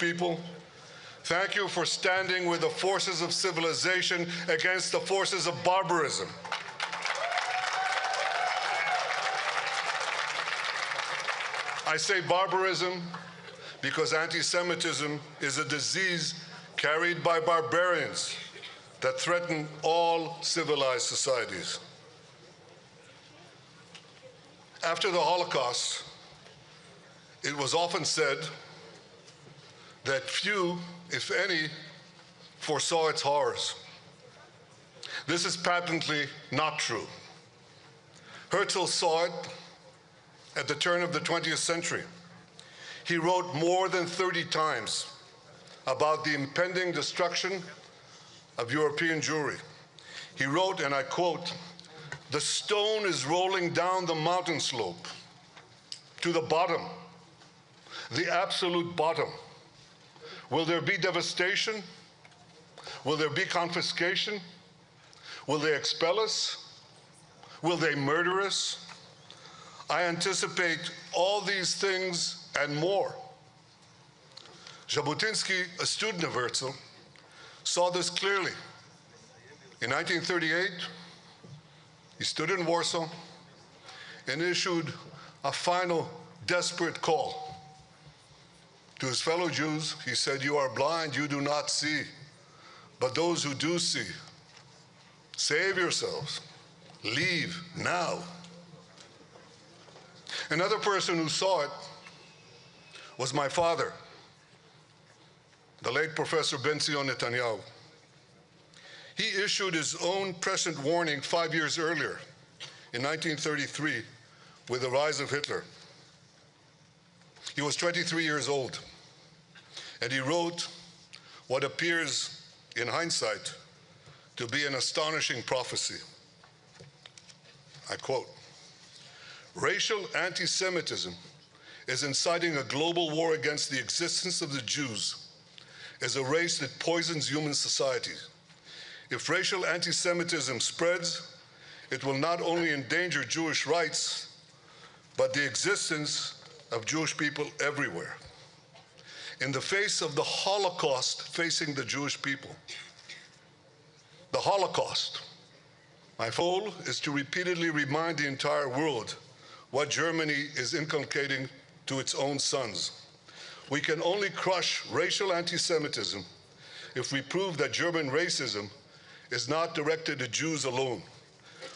people. Thank you for standing with the forces of civilization against the forces of barbarism. I say barbarism because anti-Semitism is a disease carried by barbarians that threaten all civilized societies. After the Holocaust, it was often said that few, if any, foresaw its horrors. This is patently not true. Herzl saw it at the turn of the 20th century. He wrote more than 30 times about the impending destruction of European Jewry. He wrote, and I quote, "The stone is rolling down the mountain slope to the bottom, the absolute bottom. Will there be devastation? Will there be confiscation? Will they expel us? Will they murder us? I anticipate all these things and more." Jabotinsky, a student of Herzl, saw this clearly. In 1938, he stood in Warsaw and issued a final desperate call to his fellow Jews. He said, "You are blind, you do not see, but those who do see, save yourselves, leave now." Another person who saw it was my father, the late Professor Benjamin Netanyahu. He issued his own prescient warning 5 years earlier, in 1933, with the rise of Hitler. He was 23 years old, and he wrote what appears, in hindsight, to be an astonishing prophecy. I quote, "Racial anti-Semitism is inciting a global war against the existence of the Jews as a race that poisons human society. If racial anti-Semitism spreads, it will not only endanger Jewish rights, but the existence of Jewish people everywhere. In the face of the Holocaust facing the Jewish people, the Holocaust, my goal is to repeatedly remind the entire world what Germany is inculcating to its own sons. We can only crush racial anti-Semitism if we prove that German racism is not directed at Jews alone.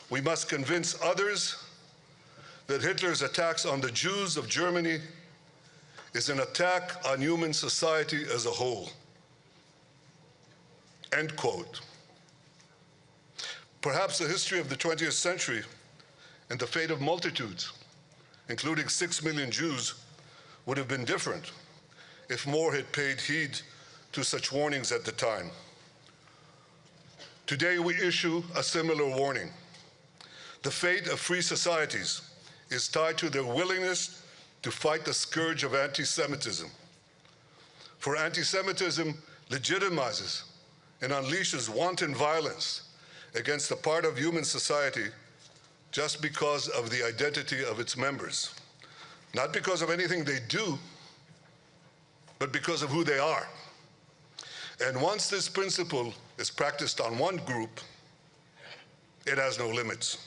We must convince others that Hitler's attacks on the Jews of Germany is an attack on human society as a whole." End quote. Perhaps the history of the 20th century and the fate of multitudes, including 6 million Jews, would have been different if more had paid heed to such warnings at the time. Today we issue a similar warning. The fate of free societies is tied to their willingness to fight the scourge of anti-Semitism. For anti-Semitism legitimizes and unleashes wanton violence against a part of human society just because of the identity of its members. Not because of anything they do, but because of who they are. And once this principle is practiced on one group, it has no limits.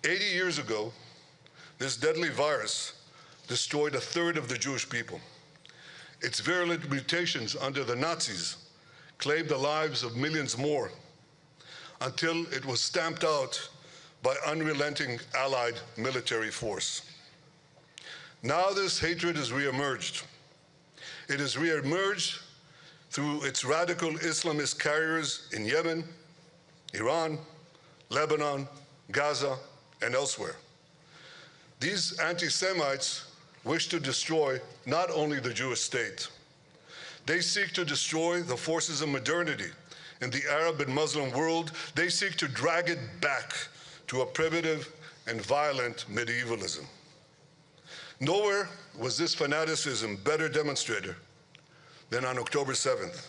80 years ago, this deadly virus destroyed a third of the Jewish people. Its virulent mutations under the Nazis claimed the lives of millions more until it was stamped out by unrelenting Allied military force. Now this hatred has reemerged. It has reemerged through its radical Islamist carriers in Yemen, Iran, Lebanon, Gaza, and elsewhere. These anti-Semites wish to destroy not only the Jewish state, they seek to destroy the forces of modernity in the Arab and Muslim world. They seek to drag it back to a primitive and violent medievalism. Nowhere was this fanaticism better demonstrated than on October 7th.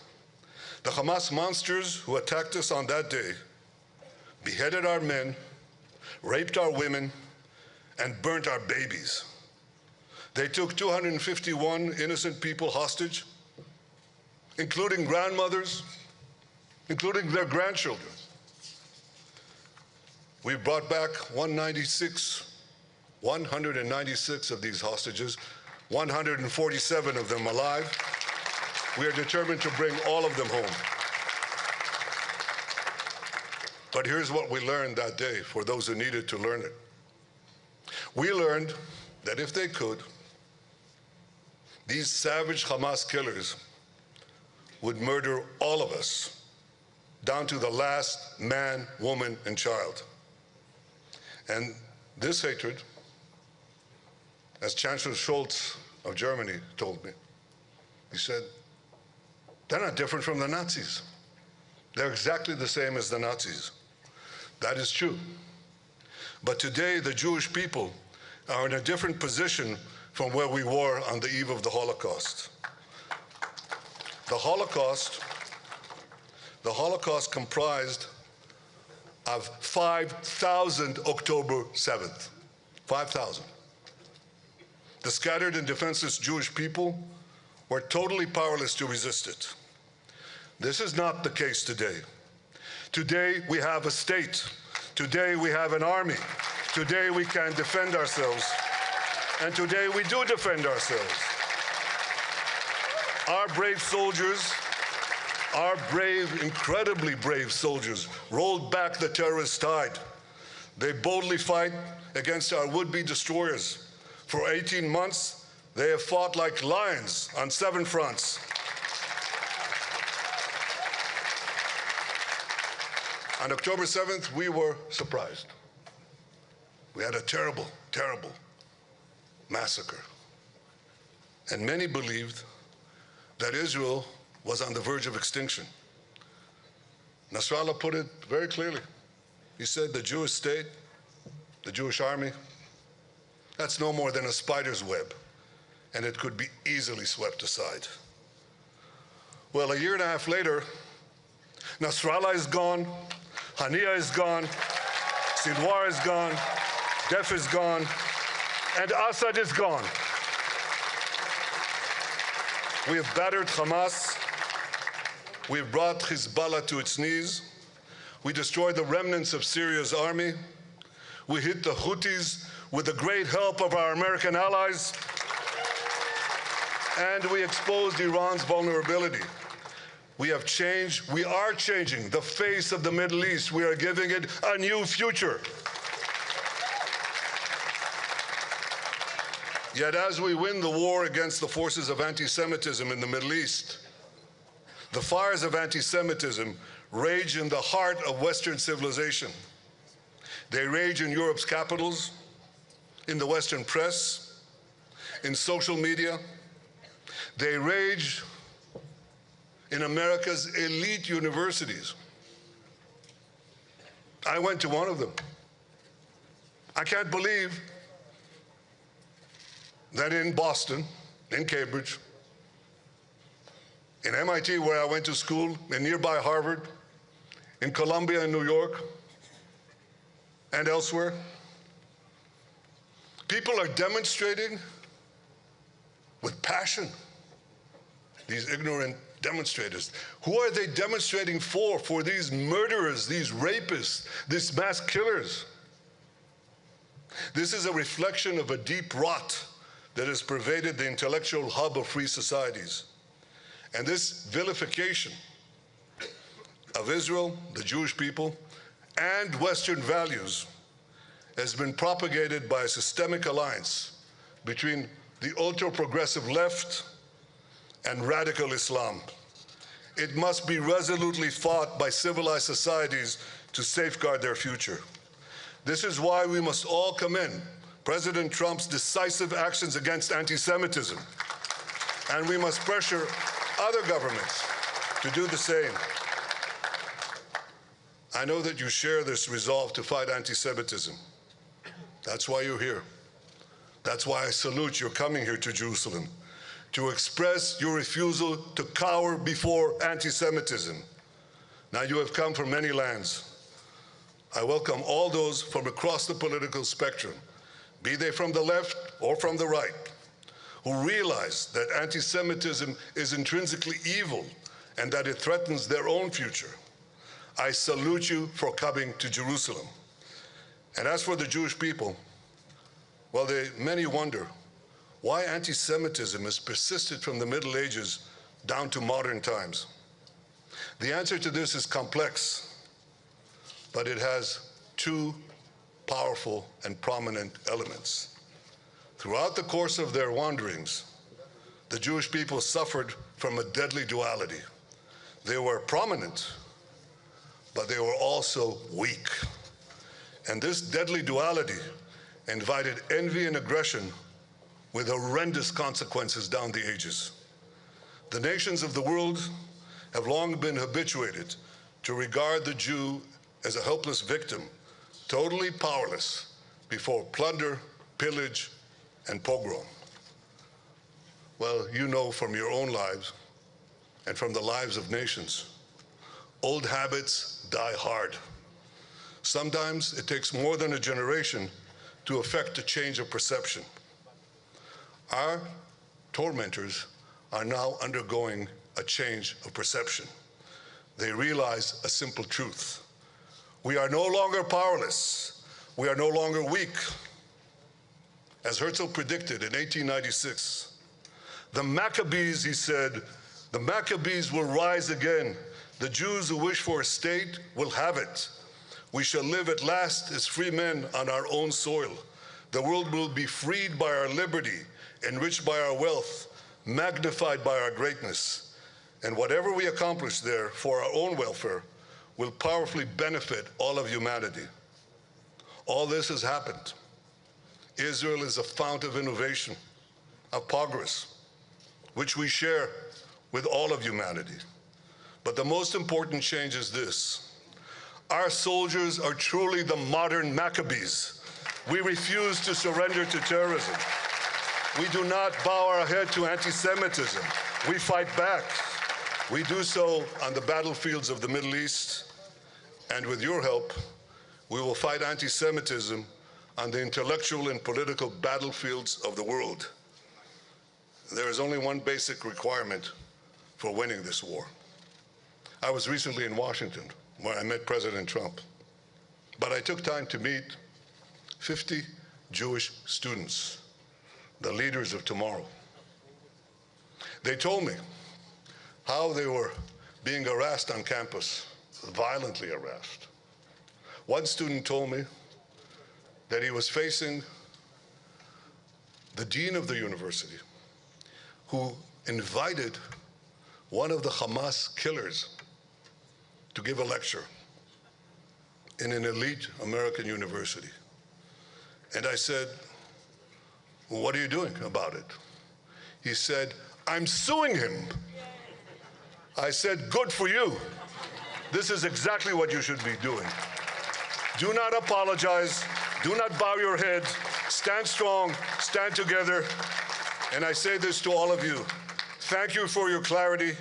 The Hamas monsters who attacked us on that day beheaded our men, raped our women, and burnt our babies. They took 251 innocent people hostage, including grandmothers, including their grandchildren. We brought back 196 of these hostages, 147 of them alive. We are determined to bring all of them home. But here's what we learned that day, for those who needed to learn it. We learned that if they could, these savage Hamas killers would murder all of us, down to the last man, woman, and child. And this hatred, as Chancellor Scholz of Germany told me, he said, they're not different from the Nazis. They're exactly the same as the Nazis. That is true. But today, the Jewish people are in a different position from where we were on the eve of the Holocaust. The Holocaust comprised of 5,000 October 7th. 5,000. The scattered and defenseless Jewish people were totally powerless to resist it. This is not the case today. Today we have a state. Today we have an army. Today we can defend ourselves. And today we do defend ourselves. Our brave soldiers, our brave, incredibly brave soldiers, rolled back the terrorist tide. They boldly fight against our would-be destroyers. For 18 months, they have fought like lions on 7 fronts. On October 7th, we were surprised. We had a terrible, terrible massacre. And many believed that Israel was on the verge of extinction. Nasrallah put it very clearly. He said the Jewish state, the Jewish army, that's no more than a spider's web, and it could be easily swept aside. Well, a year and a half later, Nasrallah is gone, Haniya is gone, Sinwar is gone, Def is gone, and Assad is gone. We have battered Hamas. We have brought Hezbollah to its knees. We destroyed the remnants of Syria's army. We hit the Houthis with the great help of our American allies. And we exposed Iran's vulnerability. We have changed, we are changing the face of the Middle East. We are giving it a new future. Yet as we win the war against the forces of anti-Semitism in the Middle East, the fires of anti-Semitism rage in the heart of Western civilization. They rage in Europe's capitals, in the Western press, in social media. They rage in America's elite universities. I went to one of them. I can't believe that in Boston, in Cambridge, in MIT, where I went to school, in nearby Harvard, in Columbia in New York, and elsewhere, people are demonstrating with passion. These ignorant demonstrators. Who are they demonstrating for? For these murderers, these rapists, these mass killers. This is a reflection of a deep rot that has pervaded the intellectual hub of free societies. And this vilification of Israel, the Jewish people, and Western values has been propagated by a systemic alliance between the ultra-progressive left and radical Islam. It must be resolutely fought by civilized societies to safeguard their future. This is why we must all commend President Trump's decisive actions against anti-Semitism, and we must pressure other governments to do the same. I know that you share this resolve to fight anti-Semitism. That's why you're here. That's why I salute your coming here to Jerusalem, to express your refusal to cower before anti-Semitism. Now you have come from many lands. I welcome all those from across the political spectrum, be they from the left or from the right, who realize that anti-Semitism is intrinsically evil and that it threatens their own future. I salute you for coming to Jerusalem. And as for the Jewish people, well, many wonder why anti-Semitism has persisted from the Middle Ages down to modern times. The answer to this is complex, but it has two powerful and prominent elements. Throughout the course of their wanderings, the Jewish people suffered from a deadly duality. They were prominent, but they were also weak. And this deadly duality invited envy and aggression with horrendous consequences down the ages. The nations of the world have long been habituated to regard the Jew as a helpless victim, totally powerless before plunder, pillage, and pogrom. Well, you know from your own lives and from the lives of nations, old habits die hard. Sometimes it takes more than a generation to effect a change of perception. Our tormentors are now undergoing a change of perception. They realize a simple truth. We are no longer powerless. We are no longer weak. As Herzl predicted in 1896, the Maccabees, he said, the Maccabees will rise again. The Jews who wish for a state will have it. We shall live at last as free men on our own soil. The world will be freed by our liberty, enriched by our wealth, magnified by our greatness. And whatever we accomplish there for our own welfare will powerfully benefit all of humanity. All this has happened. Israel is a fount of innovation, of progress, which we share with all of humanity. But the most important change is this. Our soldiers are truly the modern Maccabees. We refuse to surrender to terrorism. We do not bow our head to anti-Semitism. We fight back. We do so on the battlefields of the Middle East, and with your help, we will fight anti-Semitism on the intellectual and political battlefields of the world. There is only one basic requirement for winning this war. I was recently in Washington, where I met President Trump, but I took time to meet 50 Jewish students, the leaders of tomorrow. They told me how they were being harassed on campus, violently harassed. One student told me that he was facing the dean of the university, who invited one of the Hamas killers to give a lecture in an elite American university. And I said, well, what are you doing about it? He said, I'm suing him. I said, good for you. This is exactly what you should be doing. Do not apologize. Do not bow your head. Stand strong. Stand together. And I say this to all of you. Thank you for your clarity.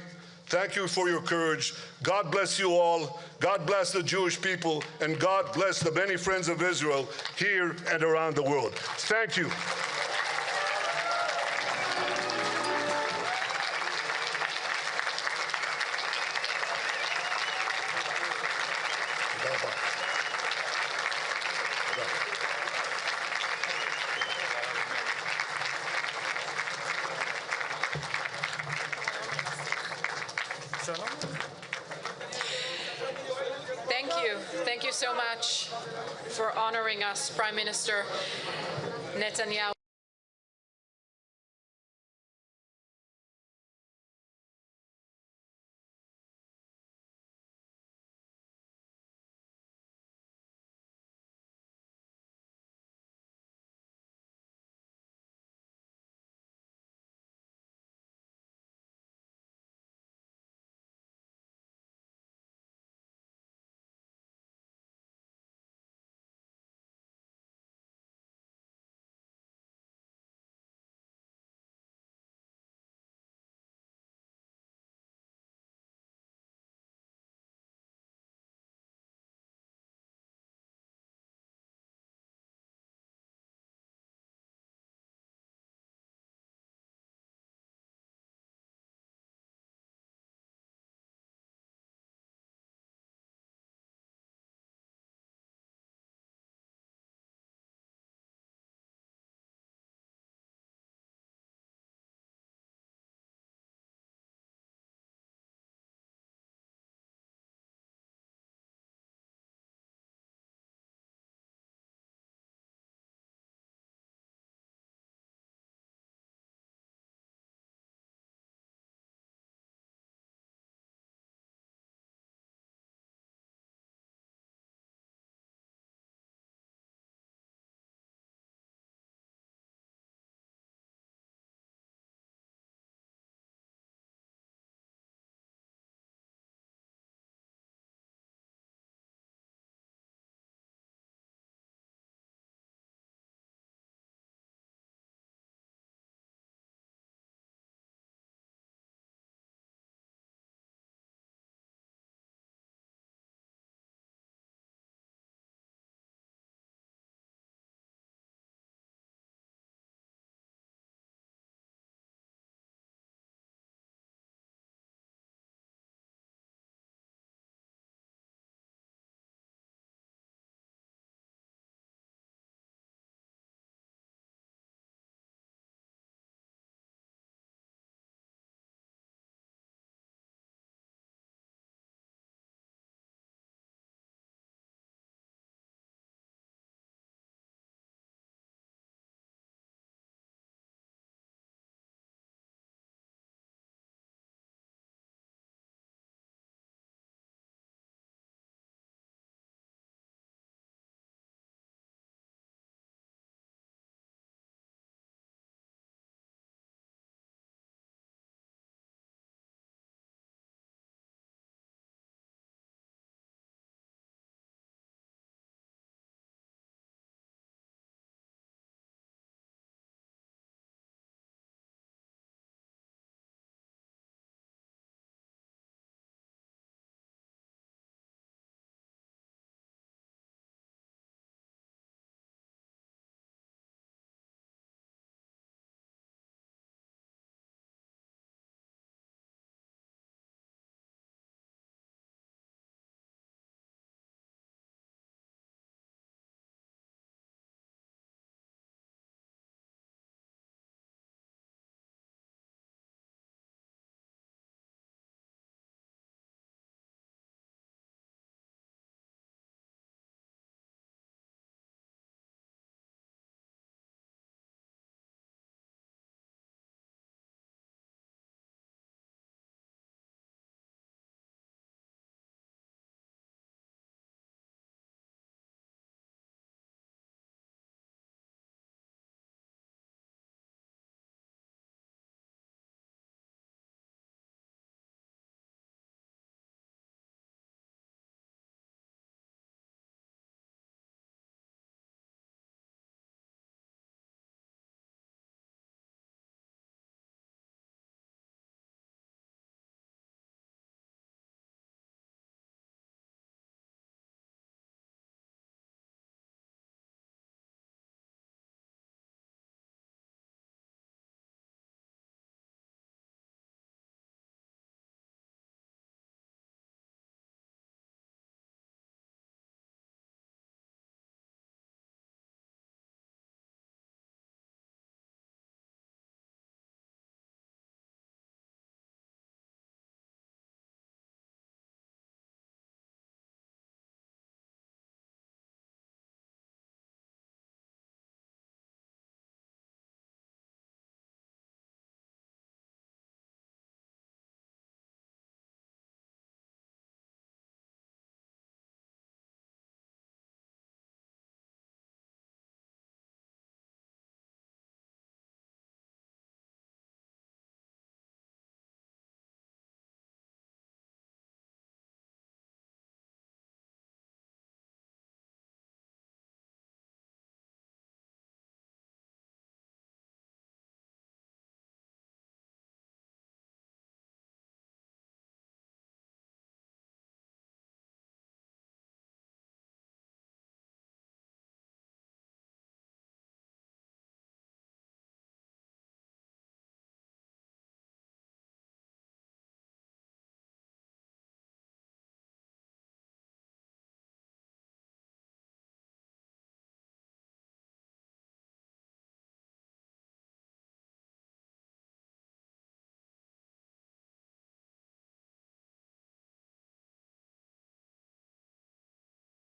Thank you for your courage. God bless you all. God bless the Jewish people. And God bless the many friends of Israel here and around the world. Thank you. Thank you so much for honoring us, Prime Minister Netanyahu.